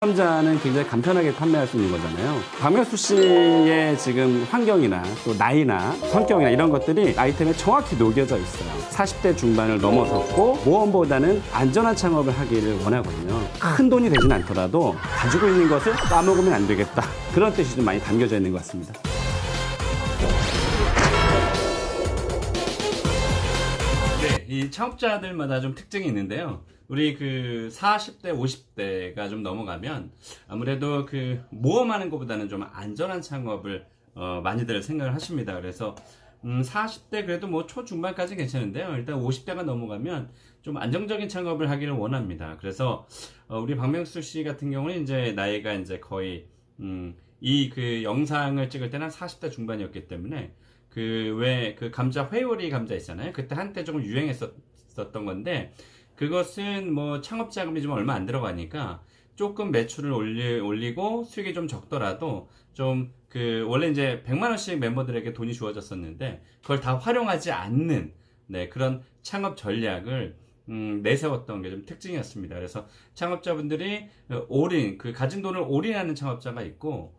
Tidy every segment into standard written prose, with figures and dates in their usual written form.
남자는 굉장히 간편하게 판매할 수 있는 거잖아요. 박명수 씨의 지금 환경이나 또 나이나 성격이나 이런 것들이 아이템에 정확히 녹여져 있어요. 40대 중반을 넘어섰고 모험보다는 안전한 창업을 하기를 원하거든요. 큰 돈이 되진 않더라도 가지고 있는 것을 까먹으면 안 되겠다. 그런 뜻이 좀 많이 담겨져 있는 것 같습니다. 네, 이 창업자들마다 좀 특징이 있는데요. 우리 그 40대, 50대가 좀 넘어가면 아무래도 그 모험하는 것보다는 좀 안전한 창업을 많이들 생각을 하십니다. 그래서 40대 그래도 뭐 초중반까지 괜찮은데요. 일단 50대가 넘어가면 좀 안정적인 창업을 하기를 원합니다. 그래서 우리 박명수 씨 같은 경우는 이제 나이가 이제 거의 이 그 영상을 찍을 때는 40대 중반이었기 때문에 그 왜 그 감자 회오리 감자 있잖아요. 그때 한때 조금 유행했었던 건데 그것은 뭐 창업 자금이 좀 얼마 안 들어가니까 조금 매출을 올리고 수익이 좀 적더라도 좀 그 원래 이제 100만 원씩 멤버들에게 돈이 주어졌었는데 그걸 다 활용하지 않는 네, 그런 창업 전략을 내세웠던 게 좀 특징이었습니다. 그래서 창업자분들이 올인 그 가진 돈을 올인하는 창업자가 있고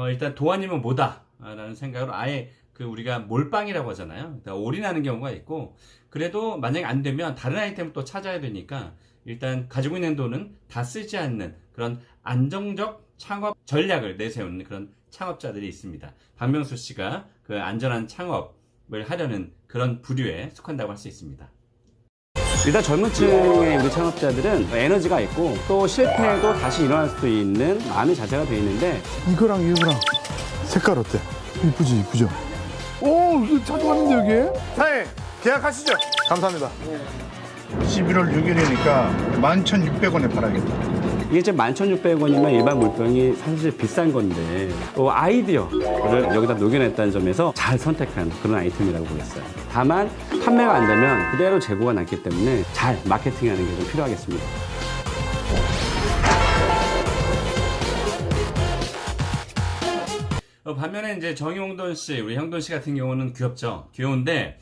일단 돈 아니면 뭐다 라는 생각으로 아예 그 우리가 몰빵이라고 하잖아요. 그러니까 올인하는 경우가 있고 그래도 만약에 안 되면 다른 아이템을 또 찾아야 되니까 일단 가지고 있는 돈은 다 쓰지 않는 그런 안정적 창업 전략을 내세우는 그런 창업자들이 있습니다. 박명수 씨가 그 안전한 창업을 하려는 그런 부류에 속한다고 할 수 있습니다. 일단 젊은 층의 우리 창업자들은 에너지가 있고 또 실패해도 다시 일어날 수 있는 마음의 자세가 되어 있는데 이거랑 이거랑 색깔 어때? 이쁘지, 이쁘죠? 오, 이거 자주 왔는데 여기? 사장님 계약하시죠. 감사합니다. 11월 6일이니까 11,600원에 팔아야겠다. 이게 지금 11,600원이면 일반 물병이 사실 비싼 건데 또 아이디어를 여기다 녹여냈다는 점에서 잘 선택한 그런 아이템이라고 보겠어요. 다만 판매가 안 되면 그대로 재고가 남기 때문에 잘 마케팅하는 게 좀 필요하겠습니다. 반면에 이제 정용돈 씨, 우리 형돈 씨 같은 경우는 귀엽죠. 귀여운데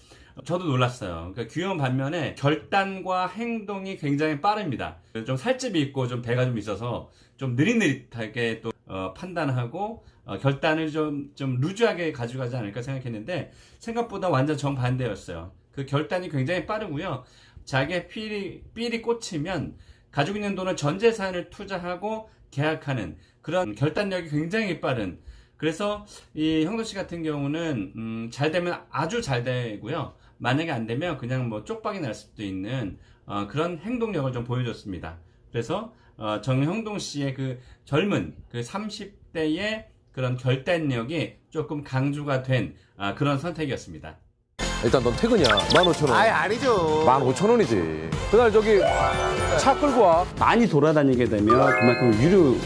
저도 놀랐어요. 그러니까 귀여운 반면에 결단과 행동이 굉장히 빠릅니다. 좀 살집이 있고 좀 배가 좀 있어서 좀 느릿느릿하게 또 판단하고 결단을 좀 루즈하게 가져가지 않을까 생각했는데 생각보다 완전 정반대였어요. 그 결단이 굉장히 빠르고요. 자기의 삘이 꽂히면 가지고 있는 돈을 전 재산을 투자하고 계약하는 그런 결단력이 굉장히 빠른 그래서 이 형도 씨 같은 경우는 잘 되면 아주 잘 되고요. 만약에 안 되면 그냥 뭐 쪽박이 날 수도 있는 그런 행동력을 좀 보여줬습니다. 그래서 정형동 씨의 그 젊은 그 30대의 그런 결단력이 조금 강조가 된 그런 선택이었습니다. 일단 넌 퇴근이야. 15,000원. 아이 아니죠. 15,000원이지. 그날 저기 차 끌고 와. 많이 돌아다니게 되면 그만큼 유류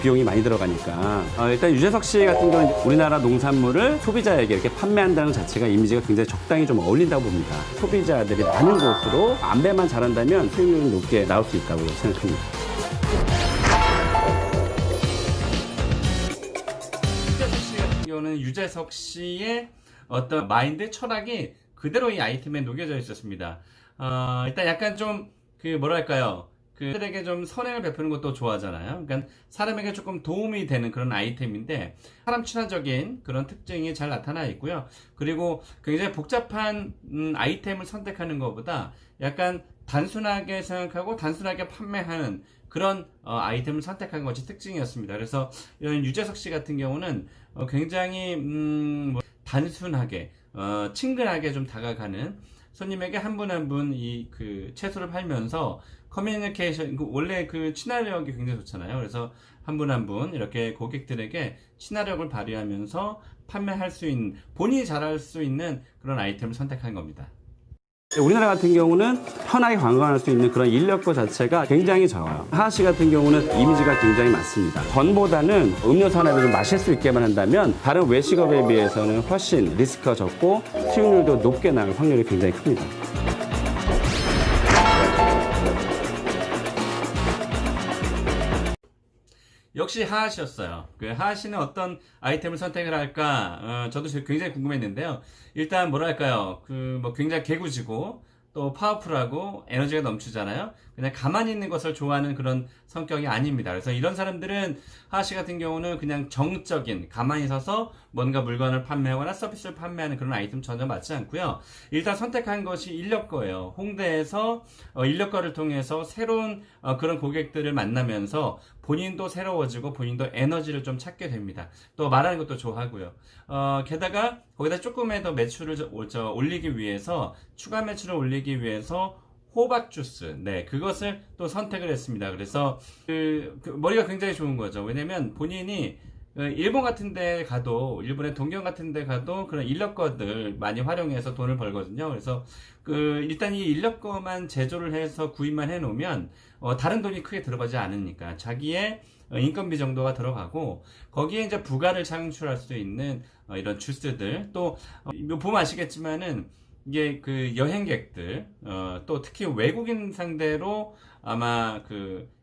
비용이 많이 들어가니까 일단 유재석 씨 같은 경우는 우리나라 농산물을 소비자에게 이렇게 판매한다는 자체가 이미지가 굉장히 적당히 좀 어울린다고 봅니다. 소비자들이 많은 곳으로 안배만 잘한다면 수익률이 높게 나올 수 있다고 생각합니다. 유재석 씨 같은 경우는 유재석 씨의 어떤 마인드, 철학이 그대로 이 아이템에 녹여져 있었습니다. 일단 약간 좀 그 뭐랄까요, 그들에게 좀 선행을 베푸는 것도 좋아하잖아요. 그러니까 사람에게 조금 도움이 되는 그런 아이템인데 사람 친화적인 그런 특징이 잘 나타나 있고요. 그리고 굉장히 복잡한 아이템을 선택하는 것보다 약간 단순하게 생각하고 단순하게 판매하는 그런 아이템을 선택한 것이 특징이었습니다. 그래서 이런 유재석 씨 같은 경우는 굉장히 단순하게 친근하게 좀 다가가는 손님에게 한 분 한 분 이 그 채소를 팔면서 커뮤니케이션 원래 그 친화력이 굉장히 좋잖아요. 그래서 한 분 한 분 이렇게 고객들에게 친화력을 발휘하면서 판매할 수 있는 본인이 잘할 수 있는 그런 아이템을 선택한 겁니다. 우리나라 같은 경우는 편하게 관광할 수 있는 그런 인력거 자체가 굉장히 적어요. 하하 씨 같은 경우는 이미지가 굉장히 많습니다. 전보다는 음료수 하나를 좀 마실 수 있게만 한다면 다른 외식업에 비해서는 훨씬 리스크가 적고 수익률도 높게 나올 확률이 굉장히 큽니다. 역시 하하 씨였어요. 그 하하 씨는 어떤 아이템을 선택을 할까? 저도 굉장히 궁금했는데요. 일단 뭐랄까요? 그 뭐 굉장히 개구지고 또 파워풀하고 에너지가 넘치잖아요. 그냥 가만히 있는 것을 좋아하는 그런 성격이 아닙니다. 그래서 이런 사람들은 하하 씨 같은 경우는 그냥 정적인 가만히 서서 뭔가 물건을 판매하거나 서비스를 판매하는 그런 아이템 전혀 맞지 않고요. 일단 선택한 것이 인력거예요. 홍대에서 인력거를 통해서 새로운 그런 고객들을 만나면서 본인도 새로워지고 본인도 에너지를 좀 찾게 됩니다. 또 말하는 것도 좋아하고요. 게다가 거기다 조금의 더 매출을 올리기 위해서 추가 매출을 올리기 위해서 호박 주스, 네, 그것을 또 선택을 했습니다. 그래서 그 머리가 굉장히 좋은 거죠. 왜냐면 본인이 일본 같은 데 가도, 일본의 동경 같은 데 가도 그런 인력거들 많이 활용해서 돈을 벌거든요. 그래서 일단 이 인력거만 제조를 해서 구입만 해 놓으면 다른 돈이 크게 들어가지 않으니까 자기의 인건비 정도가 들어가고, 거기에 이제 부가를 창출할 수 있는 이런 주스들, 또 보면 아시겠지만은 이게 그 여행객들, 또 특히 외국인 상대로 아마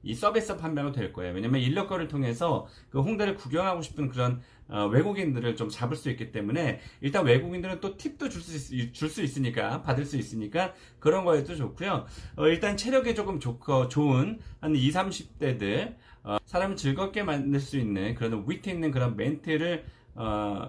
이 서비스 판매가 될 거예요. 왜냐면 인력거를 통해서 그 홍대를 구경하고 싶은 그런 외국인들을 좀 잡을 수 있기 때문에, 일단 외국인들은 또 팁도 줄 수 있으니까, 받을 수 있으니까 그런 거에도 좋고요. 일단 체력이 조금 좋은 한 20, 30대들, 사람을 즐겁게 만들 수 있는 그런 위트 있는 그런 멘트를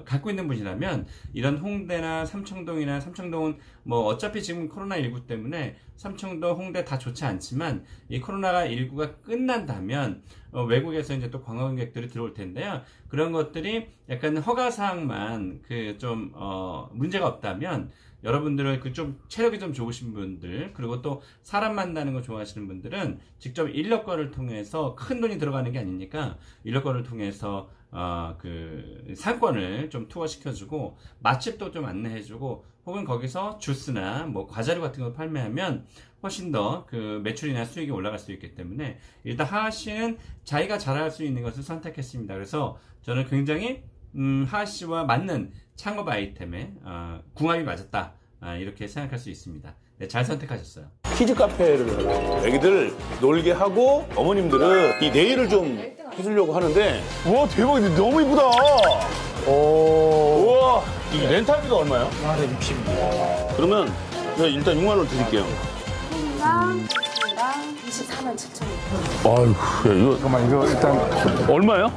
갖고 있는 분이라면, 이런 홍대나 삼청동은 뭐 어차피 지금 코로나19 때문에 삼청동, 홍대 다 좋지 않지만, 이 코로나19가 끝난다면 외국에서 이제 또 관광객들이 들어올 텐데요. 그런 것들이 약간 허가사항만 좀 문제가 없다면, 여러분들은 좀 체력이 좀 좋으신 분들, 그리고 또 사람 만나는 거 좋아하시는 분들은 직접 인력거를 통해서, 큰 돈이 들어가는 게 아니니까 인력거를 통해서 상권을 좀 투어시켜주고 맛집도 좀 안내해주고, 혹은 거기서 주스나 뭐 과자류 같은 걸 판매하면 훨씬 더 그 매출이나 수익이 올라갈 수 있기 때문에, 일단 하하 씨는 자기가 잘할 수 있는 것을 선택했습니다. 그래서 저는 굉장히 하하 씨와 맞는 창업 아이템에 궁합이 맞았다, 이렇게 생각할 수 있습니다. 네, 잘 선택하셨어요. 키즈 카페를 애기들 놀게 하고, 어머님들은 이 네일을 좀 해주려고 하는데. 와, 대박. 너무 이쁘다. 우와, 이 렌탈비가 얼마야? 아, 네, 60입니다. 그러면 제가 일단 6만 원 드릴게요. 랑 24만 7천 원. 아유, 이거 잠깐만, 이거 일단. 얼마예요?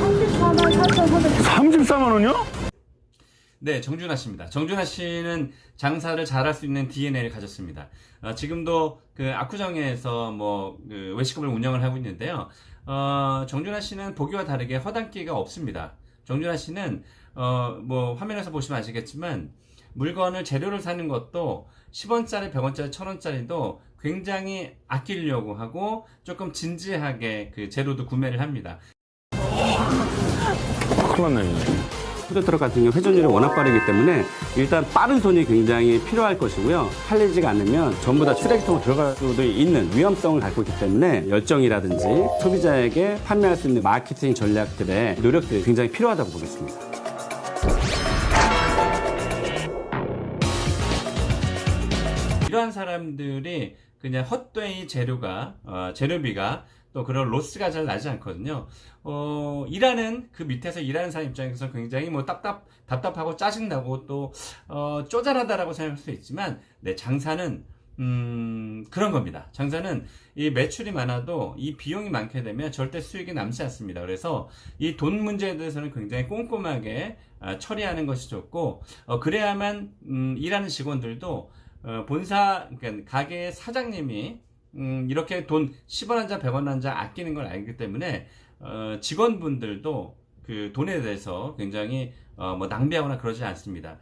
34만 4천 34만 원이요? 네, 정준하 씨입니다. 정준하 씨는 장사를 잘할 수 있는 DNA를 가졌습니다. 지금도 그 압구정에서 외식업을 운영을 하고 있는데요. 정준하 씨는 보기와 다르게 허당끼가 없습니다. 정준하 씨는 화면에서 보시면 아시겠지만, 물건을 재료를 사는 것도 10원짜리, 100원짜리, 1000원짜리도 굉장히 아끼려고 하고 조금 진지하게 그 재료도 구매를 합니다. 큰일 났네. 푸드트럭 같은 경우 회전율이 워낙 빠르기 때문에 일단 빠른 손이 굉장히 필요할 것이고요. 팔리지가 않으면 전부 다 쓰레기통으로 들어갈 수도 있는 위험성을 갖고 있기 때문에, 열정이라든지 소비자에게 판매할 수 있는 마케팅 전략들의 노력들이 굉장히 필요하다고 보겠습니다. 이러한 사람들이 그냥 헛되이 재료비가 또 그런 로스가 잘 나지 않거든요. 그 밑에서 일하는 사람 입장에서 굉장히 답답하고 짜증나고 또 쪼잔하다라고 생각할 수 있지만, 네, 장사는 그런 겁니다. 장사는 이 매출이 많아도 이 비용이 많게 되면 절대 수익이 남지 않습니다. 그래서 이 돈 문제에 대해서는 굉장히 꼼꼼하게 처리하는 것이 좋고, 그래야만 일하는 직원들도 그러니까 가게의 사장님이 이렇게 돈 10원 한 잔, 100원 한 잔 아끼는 걸 알기 때문에, 직원분들도 그 돈에 대해서 굉장히 낭비하거나 그러지 않습니다.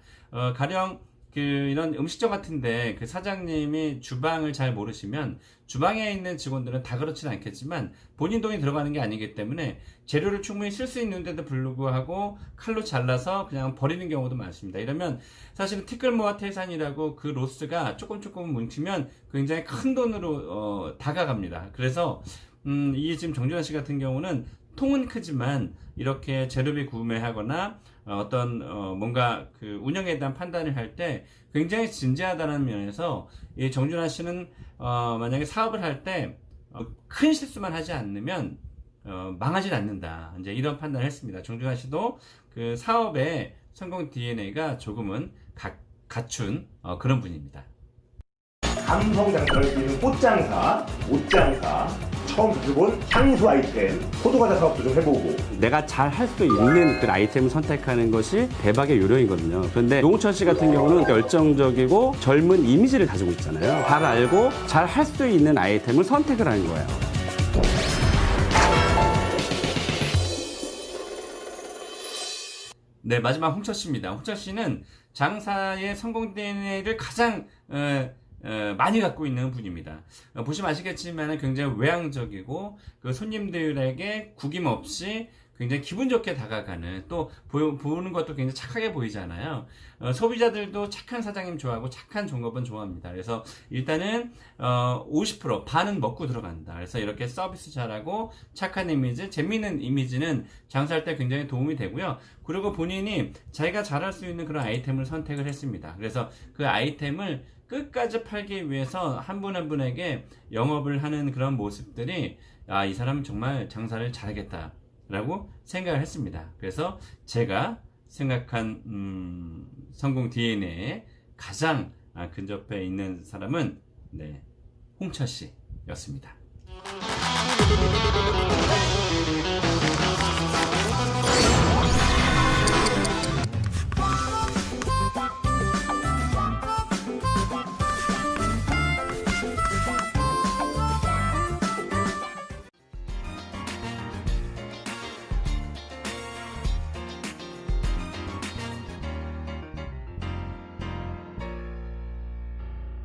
가령 이런 음식점 같은데 그 사장님이 주방을 잘 모르시면, 주방에 있는 직원들은 다 그렇지는 않겠지만 본인 돈이 들어가는 게 아니기 때문에 재료를 충분히 쓸 수 있는데도 불구하고 칼로 잘라서 그냥 버리는 경우도 많습니다. 이러면 사실은 티끌모아 태산이라고 그 로스가 조금 뭉치면 굉장히 큰 돈으로 다가갑니다. 그래서 지금 정준하 씨 같은 경우는 통은 크지만 이렇게 재료비 구매하거나 뭔가 그 운영에 대한 판단을 할 때 굉장히 진지하다는 면에서, 이 정준하 씨는 만약에 사업을 할 때 큰 실수만 하지 않으면 망하진 않는다, 이제 이런 판단을 했습니다. 정준하 씨도 그 사업의 성공 DNA가 조금은 갖춘 그런 분입니다. 감성 장사를 할 수 있는 꽃장사, 옷장사, 처음 접해본 향수 아이템, 호두과자 사업도 좀 해보고. 내가 잘 할 수 있는 그 아이템을 선택하는 것이 대박의 요령이거든요. 그런데 노홍철 씨 같은 경우는 열정적이고 젊은 이미지를 가지고 있잖아요. 잘 알고 잘 할 수 있는 아이템을 선택을 하는 거예요. 네, 마지막 홍철 씨입니다. 홍철 씨는 장사의 성공 DNA를 가장 많이 갖고 있는 분입니다. 보시면 아시겠지만 굉장히 외향적이고 그 손님들에게 구김없이 굉장히 기분 좋게 다가가는, 또 보는 것도 굉장히 착하게 보이잖아요. 소비자들도 착한 사장님 좋아하고 착한 종업원 좋아합니다. 그래서 일단은 50% 반은 먹고 들어간다. 그래서 이렇게 서비스 잘하고 착한 이미지, 재미있는 이미지는 장사할 때 굉장히 도움이 되고요. 그리고 본인이 자기가 잘할 수 있는 그런 아이템을 선택을 했습니다. 그래서 그 아이템을 끝까지 팔기 위해서 한 분 한 분에게 영업을 하는 그런 모습들이, 아, 이 사람은 정말 장사를 잘하겠다 라고 생각을 했습니다. 그래서 제가 생각한 성공 DNA에 가장 근접해 있는 사람은 홍철 씨였습니다.